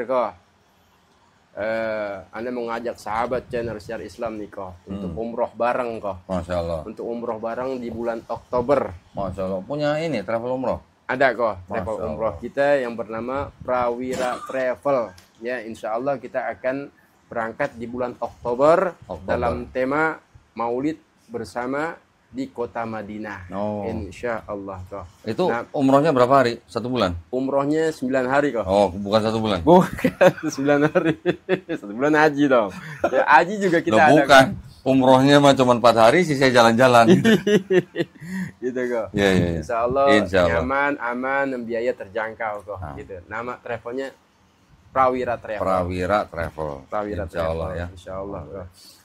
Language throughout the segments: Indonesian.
kok. Anda mengajak sahabat channel Syiar Islam nih kok untuk umroh bareng kok. Masya Allah. Untuk umroh bareng di bulan Oktober. Masya Allah. Punya ini travel umroh? Ada kok travel umroh kita yang bernama Prawira Travel. Ya, insya Allah kita akan berangkat di bulan Oktober. Dalam tema Maulid bersama di kota Madinah. Insya Allah kok. Itu umrohnya berapa hari? 1 bulan? Umrohnya 9 hari kok. Oh, bukan 1 bulan? Bukan 9 hari. 1 bulan haji dong. Ya, haji juga kita ada. Bukan. Umrohnya mah cuma 4 hari, sisa jalan-jalan. Gitu kok. Ya. Insya Allah nyaman, aman, dan biaya terjangkau kok. Gitu. Nama travelnya Prawira Travel. Prawira Travel. Prawira Insya Allah ya. Insya Allah.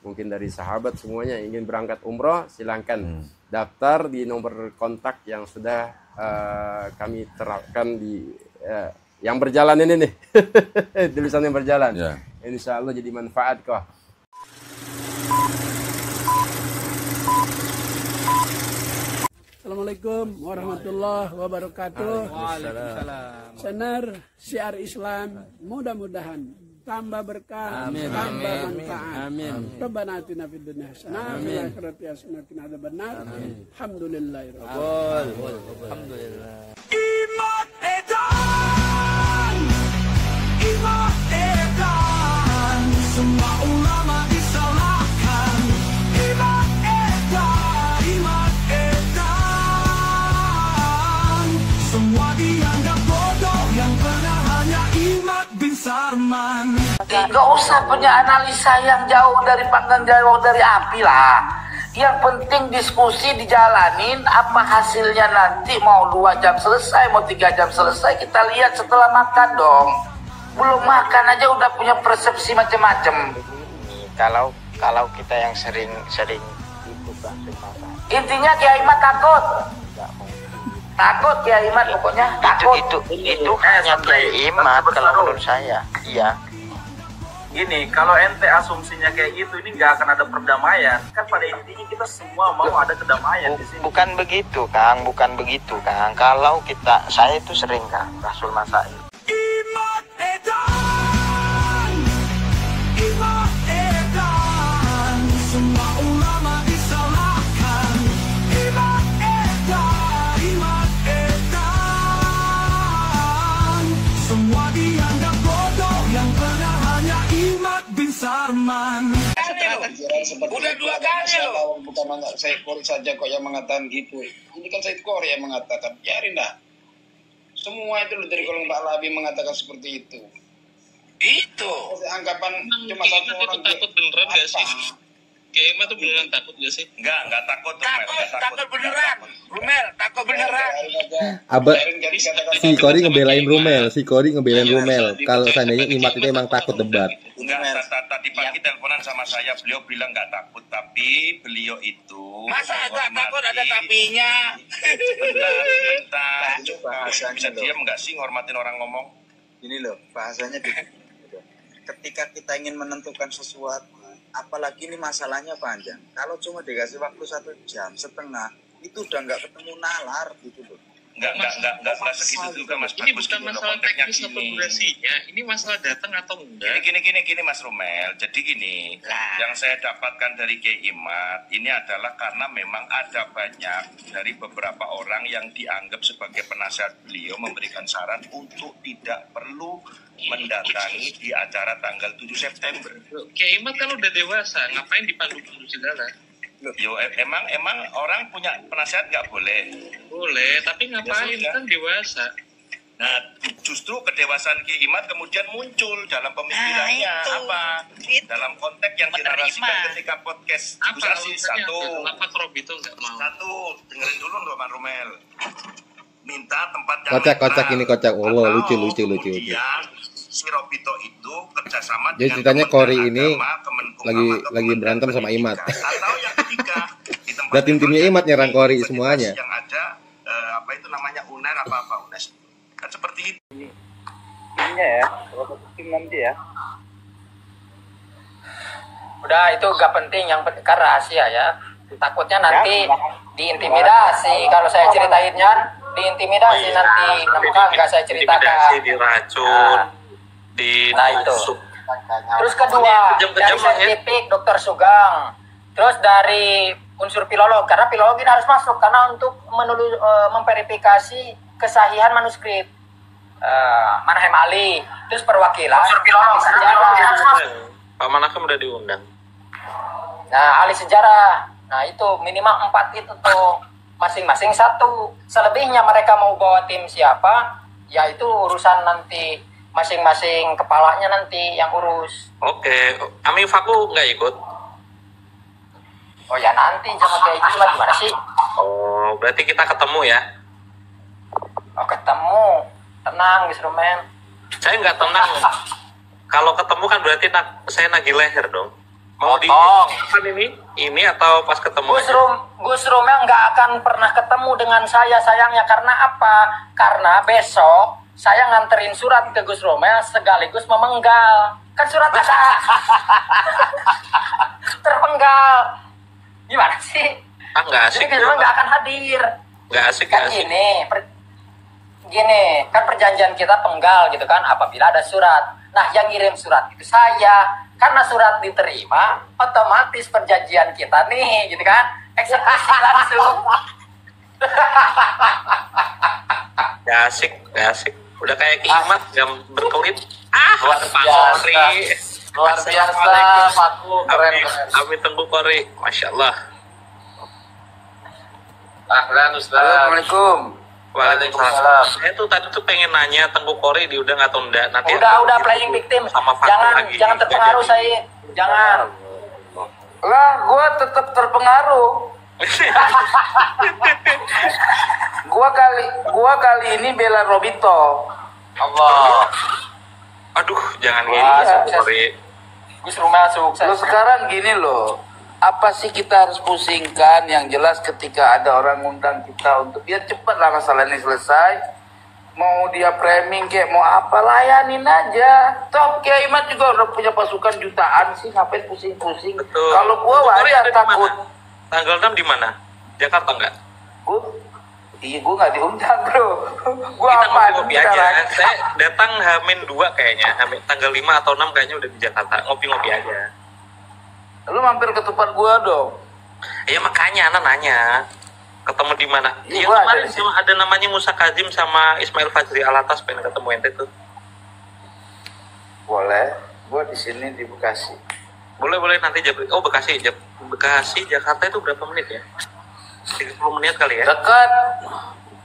Mungkin dari sahabat semuanya ingin berangkat umroh, silahkan daftar di nomor kontak yang sudah kami terapkan di yang berjalan ini nih. Tulisan yang berjalan. Ya. Insya Allah jadi manfaat kok. Assalamualaikum warahmatullahi wabarakatuh. Channel Syiar Islam mudah-mudahan tambah berkah, tambah manfaat. Rabbana atina fid dunya hasanah wa fil akhirati hasanah wa qina adzabannar. Alhamdulillahirabbil Alhamdulillah. Iman edan, iman edan, semua ulama disalahkan. Iman edan, iman edan, semua dianggap bodoh yang benar hanya Imad bin Sarman. Gak usah punya analisa yang jauh dari panggang jauh dari api lah. Yang penting diskusi dijalanin, apa hasilnya nanti mau 2 jam selesai, mau 3 jam selesai, kita lihat setelah makan dong. Belum makan aja udah punya persepsi macam-macam. Kalau kita yang sering itu intinya Kiai Imad takut Kiai Imad pokoknya takut. Itu hanya Kiai Imad kalau menurut saya. Iya. Gini, kalau ente asumsinya kayak gitu, ini nggak akan ada perdamaian. Kan pada intinya kita semua mau ada kedamaian di sini. Bukan begitu, Kang. Bukan begitu, Kang. Kalau saya itu sering, Kang, Rasul Masail. Imad edan, imad edan, semua ulama disalahkan. Imad edan, semua dianggap bodoh yang benar hanya Imad bin Sarman. Udah 2 kali loh. Bukan Said Qori saja kok yang mengatakan gitu. Ini kan Said Qori yang mengatakan. Biarin dah. Semua itu loh dari golongan Pak Labi mengatakan seperti itu. Itu. Anggapan cuma satu orang. Takut beneran gak sih? Kiai Imad tuh beneran takut gak sih? Enggak takut. Takut beneran. Rumel, takut beneran. Si Qori ngebelain Rumel. Kalau seandainya Imad itu emang takut debat. Enggak, tadi pagi teleponan sama saya, beliau bilang nggak takut, tapi beliau itu masa nggak takut ada tapinya. Bentar. Bisa diam nggak sih ngormatin orang ngomong? Ini loh bahasanya ketika kita ingin menentukan sesuatu, apalagi ini masalahnya panjang. Kalau cuma dikasih waktu 1,5 jam, itu udah nggak ketemu nalar gitu loh. Enggak segitu juga Mas. Ini bukan masalah teknis atau durasinya, ini masalah datang atau enggak. Gini Mas Rumel. Jadi gini, yang saya dapatkan dari Kiai Imad ini adalah karena memang ada banyak dari beberapa orang yang dianggap sebagai penasihat beliau memberikan saran untuk tidak perlu mendatangi di acara tanggal 7 September. Kiai Imad kan udah dewasa, ngapain dipandu segala? Yo, emang orang punya penasihat nggak boleh? Boleh, tapi ngapain Ya, kan dewasa? Nah, justru kedewasaan Kiai Imad kemudian muncul dalam pemikirannya dalam konteks yang dinarasikan ketika podcast diskusi. Kenapa Rob itu nggak mau? Dengerin dulu loh Mas Rumel. Minta tempat yang Kocak ini kocak. Allah lucu. Si Robito itu kerjasama jadi ceritanya Qori ini lagi berantem sama Imad. Atau yang ketiga di tempat udah tim-timnya Imad nyerang Qori semuanya. Yang ada namanya UNER apa UNES. Kan seperti itu. Timnya ya, kalau tim nanti ya. Udah itu gak penting, yang penting kan rahasia ya. Takutnya nanti diintimidasi kalau saya ceritainnya, diintimidasi nanti. Maka gak saya ceritakan. Intimidasi, diracun. Nah itu. Terus kedua, dari saintifik Dr. Sugeng. Terus dari unsur filolog, karena filolog ini harus masuk karena untuk memverifikasi kesahihan manuskrip. Manahem Ali, terus perwakilan. Unsur filolog, Pak Manahem udah diundang. Nah, ahli sejarah. Nah, itu minimal 4 itu tuh. Masing-masing 1. Selebihnya mereka mau bawa tim siapa, ya itu urusan nanti masing-masing kepalanya nanti yang urus. Oke, Ami Faku nggak ikut? Oh ya nanti jangan kayak gitu lah, gimana sih? Oh, berarti kita ketemu ya? Oh ketemu, tenang Gus Rumen. Saya nggak tenang. Kalau ketemu kan berarti saya nagih leher dong. Mau di kan ini atau pas ketemu? Gus Romel nggak akan pernah ketemu dengan saya sayangnya, karena apa? Karena besok saya nganterin surat ke Gus Romel sekaligus memenggal. Kan surat ada terpenggal. Gimana sih? Nggak asik. Jadi Gus Romel nggak akan hadir. Nggak asik. Kan gini, kan perjanjian kita penggal gitu kan, apabila ada surat. Nah, yang ngirim surat itu saya. Karena surat diterima, otomatis perjanjian kita nih, gitu kan, eksekusi langsung. Gak asik. Udah kayak Imat yang berkelit. Luar biasa. Luar biasa, Faku. Keren. Amin Tengku Kori. Masya Allah. Ahlan Ustaz. Assalamualaikum. Waalaikumsalam. Saya tuh tadi tuh pengen nanya Tengku Kori diundang atau enggak. Nanti udah playing victim. Jangan terpengaruh saya. Jangan. Lah, gua tetap terpengaruh. gua kali ini bela Robito. Allah. Aduh, jangan gini Tengku Kori. Gus Rumel sukses. Lo sekarang gini loh. Apa sih kita harus pusingkan? Yang jelas ketika ada orang ngundang kita untuk biar cepat lah masalah ini selesai. Mau dia framing kayak mau apa, layanin aja. Toh Kiai Imat juga udah punya pasukan jutaan sih, ngapain pusing-pusing. Kalau gua wajar takut. Tanggal 6 di mana? Jakarta enggak? Gua nggak diundang bro. Gua kita ngopi-ngopi aja. sekarang. Saya datang H-2 kayaknya. Tanggal 5 atau 6 kayaknya udah di Jakarta. Ngopi-ngopi aja. Lu mampir ke tempat gua dong. Ya makanya anak nanya ketemu di mana? Iya, Kemarin ada namanya Musa Kazim sama Ismail Fajri Alatas, pengen ketemu ente tuh. Boleh. Gua di sini di Bekasi. Boleh nanti Oh Bekasi Jakarta itu berapa menit ya? 30 menit kali ya? Dekat.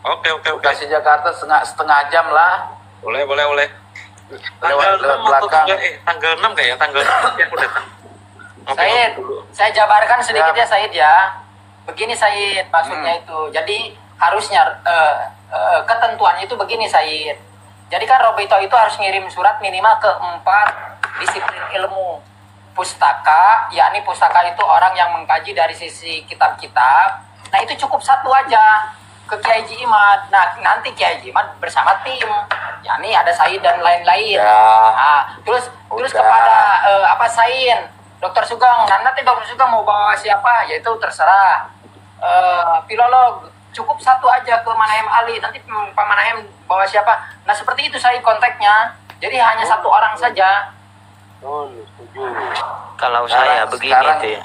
Oke. Bekasi Jakarta setengah jam lah. Boleh. Lewat belakang. Tanggal 6 kayak ya? Tanggal 6 yang udah datang. Said, saya jabarkan sedikit ya Said ya. Begini Said, maksudnya itu. Jadi harusnya ketentuannya itu begini Said. Jadi kan Robito itu harus ngirim surat minimal ke 4 disiplin ilmu. Pustaka, yakni pustaka itu orang yang mengkaji dari sisi kitab-kitab. Nah itu cukup 1 aja ke Kiai Haji Imad. Nah nanti Kiai Haji Imad bersama tim, yakni ada Said dan lain-lain. Nah, terus kepada Sain, Dr. Sugeng, nanti Dr. Sugeng mau bawa siapa, yaitu terserah. Filolog, cukup 1 aja ke Manahem Ali, nanti Pak Manahem bawa siapa. Nah seperti itu saya kontaknya, jadi hanya 1 orang saja. Kalau saya begini tuh ya.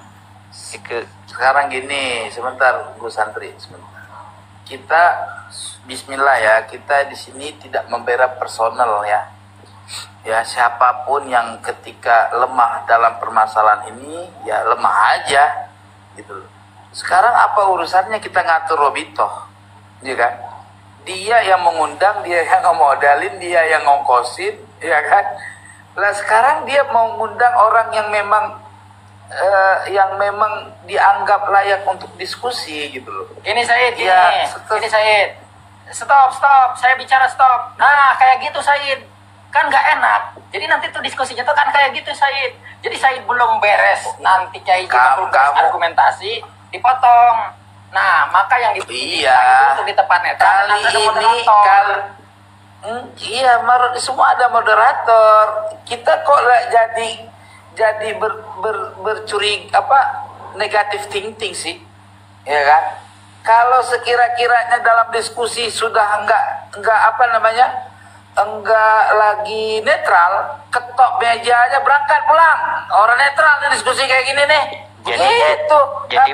Sekarang gini, sebentar Gus Santri, sebentar. Kita bismillah ya, kita di sini tidak membela personal ya. Ya siapapun yang ketika lemah dalam permasalahan ini ya lemah aja gitu loh. Sekarang apa urusannya kita ngatur Robito, ya kan? Dia yang mengundang, dia yang ngemodalin, dia yang ngongkosin, ya kan? Lah sekarang dia mau ngundang orang yang memang dianggap layak untuk diskusi gitu loh. Ini Said, ini Said. Stop, saya bicara stop. Nah kayak gitu Said. Kan nggak enak. Jadi nanti tuh diskusinya tuh kan kayak gitu Said. Jadi Said belum beres, nanti Kiai argumentasi dipotong. Nah maka yang itu untuk di tempat netral kali ini semua ada moderator. Kita kok jadi bercuri negatif thinking sih, ya kan? Kalau sekira-kiranya dalam diskusi sudah enggak enggak lagi netral, ketok meja aja berangkat pulang. Orang netral nih diskusi kayak gini nih. Jadi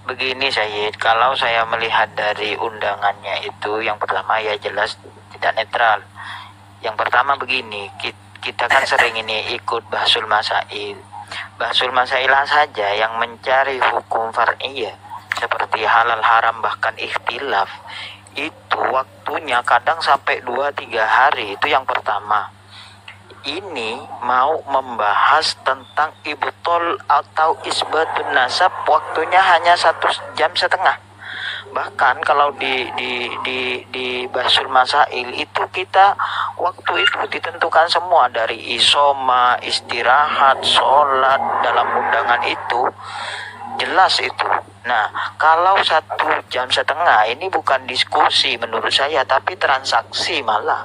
begini Sayyid, kalau saya melihat dari undangannya itu, yang pertama ya jelas tidak netral. Yang pertama begini, kita kan sering ini ikut bahsul masail. Bahsul masailah saja yang mencari hukum far'iyah seperti halal haram bahkan ikhtilaf, itu waktunya kadang sampai 2-3 hari. Itu yang pertama. Ini mau membahas tentang ibtol atau isbatun nasab, waktunya hanya 1,5 jam. Bahkan kalau di bahsul masail itu kita waktu itu ditentukan semua, dari isoma, istirahat, sholat, dalam undangan itu jelas itu. Nah, kalau 1,5 jam ini bukan diskusi menurut saya, tapi transaksi malah.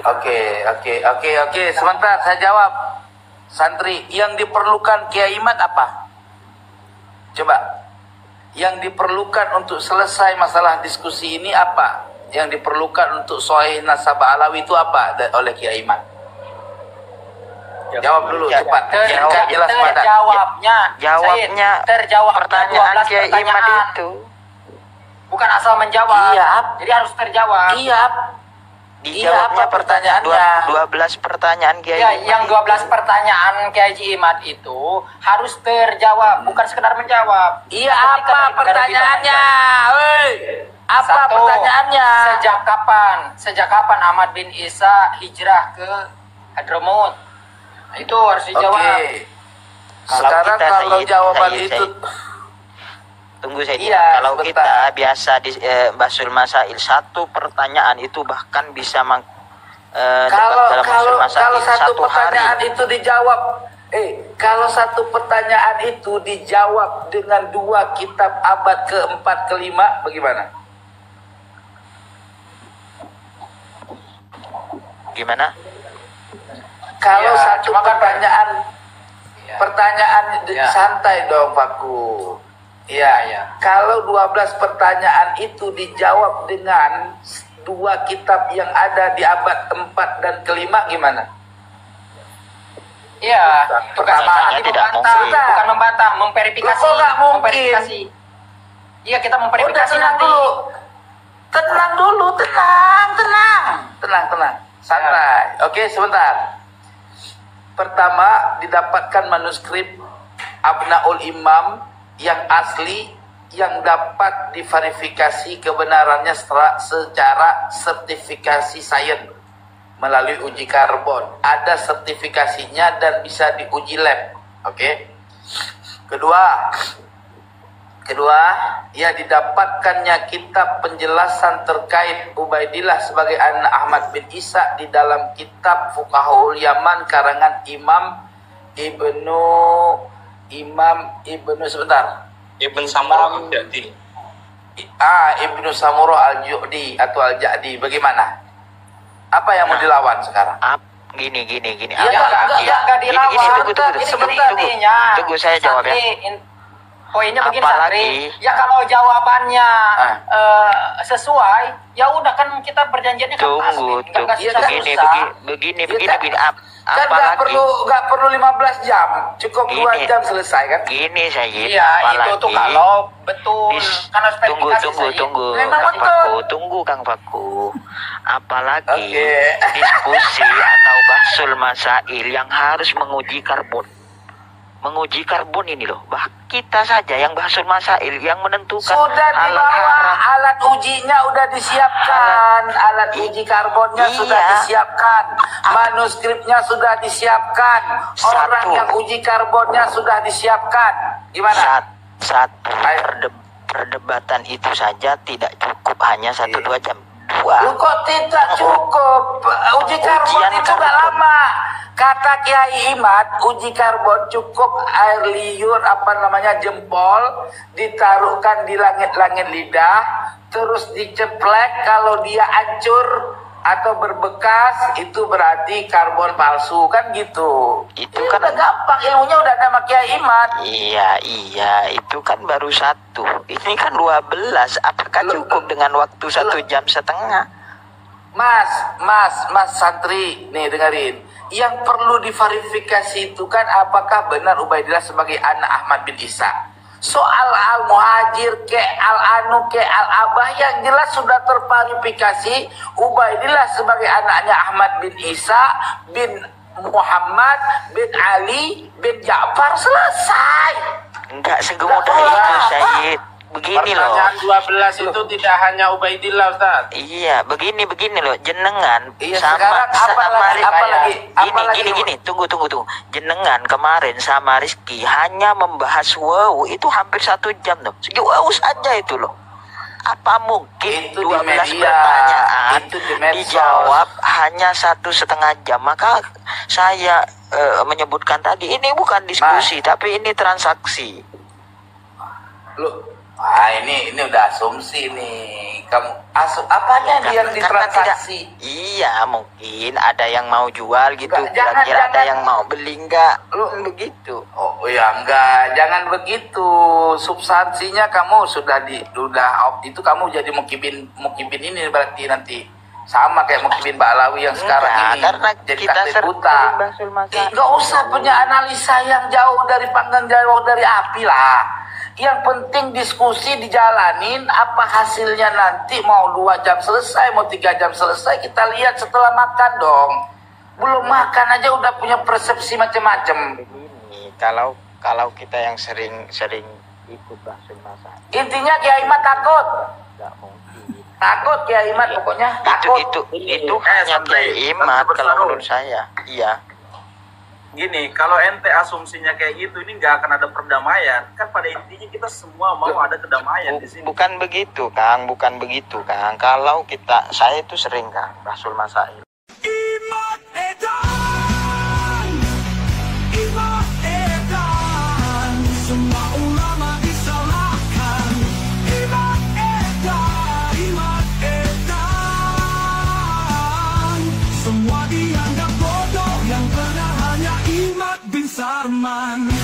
Oke. Sebentar, saya jawab. Santri, yang diperlukan Kiai Imad apa? Coba. Yang diperlukan untuk selesai masalah diskusi ini apa? Yang diperlukan untuk Sahih Nasabah Alawi itu apa oleh Kiai Imad? Jawab dulu cepat. Jelas padat. Jawabnya terjawab pertanyaan Kiai Imad itu. Bukan asal menjawab. Iya. Jadi harus terjawab. Iya. Dijawabnya pertanyaannya 12 pertanyaan Kiai ya, Imad. Yang 12 pertanyaan Kiai Imad itu harus terjawab, bukan sekedar menjawab. Iya, apa pertanyaannya? Hei, apa pertanyaannya? Sejak kapan Ahmad bin Isa hijrah ke Hadramut? Itu harus dijawab. Oke. Sekarang kalau jawaban itu tunggu saya. Kalau sebentar. Kita biasa di bahsul masail, satu pertanyaan itu bahkan bisa kalau satu pertanyaan itu dijawab kalau satu pertanyaan itu dijawab dengan 2 kitab abad ke-4 ke-5 bagaimana? Gimana? Kalau satu pertanyaan santai dong Pakku. Iya. Kalau 12 pertanyaan itu dijawab dengan 2 kitab yang ada di abad 4 dan ke-5 gimana? Iya, pertama bukan membantah, memverifikasi. Kok nggak mungkin? Iya, kita memverifikasi nanti. Tenang dulu, tenang. Santai. Oke, sebentar. Pertama, didapatkan manuskrip Abnaul Imam yang asli, yang dapat diverifikasi kebenarannya secara sertifikasi sains melalui uji karbon. Ada sertifikasinya dan bisa diuji lab. Oke. Kedua, ya didapatkannya kitab penjelasan terkait Ubaidillah sebagai anak Ahmad bin Isa di dalam kitab Fuqahaul Yaman karangan Imam Ibnu Samurah Al-Ja'di. Ibnu Samurah Al-Ja'di atau Al-Ja'di. Bagaimana? Apa yang mau dilawan sekarang? Gini. Enggak dilawan. Tunggu saya jawab ya. Poinnya begini Santri, ya kalau jawabannya sesuai, ya udah kan kita berjanjiannya kan begini. Kan nggak perlu 15 jam, cukup 2 jam selesai kan? Gini Sayyid. Iya, itu tuh kalau betul. Kan harus Tunggu Kang Faku. Apalagi diskusi atau bahsul masail yang harus menguji karbon. Menguji karbon ini loh, kita saja yang bahsul masail yang menentukan. Sudah dibawa alat ujinya udah disiapkan, alat uji karbonnya sudah disiapkan, manuskripnya sudah disiapkan, orang yang uji karbonnya sudah disiapkan. Gimana? Perdebatan itu saja tidak cukup hanya 1-2 jam. Kok tidak cukup? Uji karbon itu gak lama. Kata Kiai Imad, uji karbon cukup air liur jempol ditaruhkan di langit-langit lidah, terus diceplek. Kalau dia hancur atau berbekas itu berarti karbon palsu kan gitu. Itu kan udah gampang, ilmunya udah ada sama Kiai Imad. Iya, itu kan baru 1. Ini kan 12. Apakah cukup dengan waktu 1,5 jam? Mas santri, nih dengerin. Yang perlu diverifikasi itu kan apakah benar Ubaidillah sebagai anak Ahmad bin Isa. Soal al-muhajir ke al-anu ke al-abah yang jelas sudah terverifikasi Ubaidillah sebagai anaknya Ahmad bin Isa bin Muhammad bin Ali bin Ja'far, selesai. Enggak segemudah itu, Sayyid. Begini loh. Pertanyaan 12 itu tidak hanya Ubaidillah, Ustaz. Iya, begini loh, jenengan sekarang gini, tunggu. Jenengan kemarin sama Rizky hanya membahas wow itu hampir 1 jam loh. Segi wow saja itu loh. Apa mungkin itu 12 media, pertanyaan itu di medsos, dijawab hanya 1,5 jam? Maka saya menyebutkan tadi ini bukan diskusi, tapi ini transaksi. Loh, ini udah asumsi nih. Kamu apanya dia yang ditransaksi? Iya, mungkin ada yang mau jual gitu. Kira-kira ada yang mau beli enggak? Begitu. Oh ya enggak, jangan begitu. Substansinya kamu sudah itu kamu jadi mukibin ini berarti nanti sama kayak mukibin Ba'alawi yang sekarang ini. Karena jadi kita takdir buta. Enggak usah punya analisa yang jauh dari panggang jauh dari api lah. Yang penting diskusi dijalanin, apa hasilnya nanti mau 2 jam selesai, mau 3 jam selesai, kita lihat setelah makan dong. Belum makan aja udah punya persepsi macam-macam. Begini, kalau kita yang sering ikut bahsul masa. Intinya Kiai Imat takut. Enggak mungkin. Takut Kiai Imat pokoknya. Takut. Itu hanya Kiai Imat kalau menurut saya. Iya. Gini, kalau ente asumsinya kayak gitu, ini nggak akan ada perdamaian. Kan pada intinya kita semua mau ada kedamaian di sini. Bukan begitu, Kang. Kalau saya itu sering, Kang, Rasul Masail. Imat edan, semua ulama disalahkan. Imat edan, semua dianggap bodoh yang benar hanya Imad bin Sarman.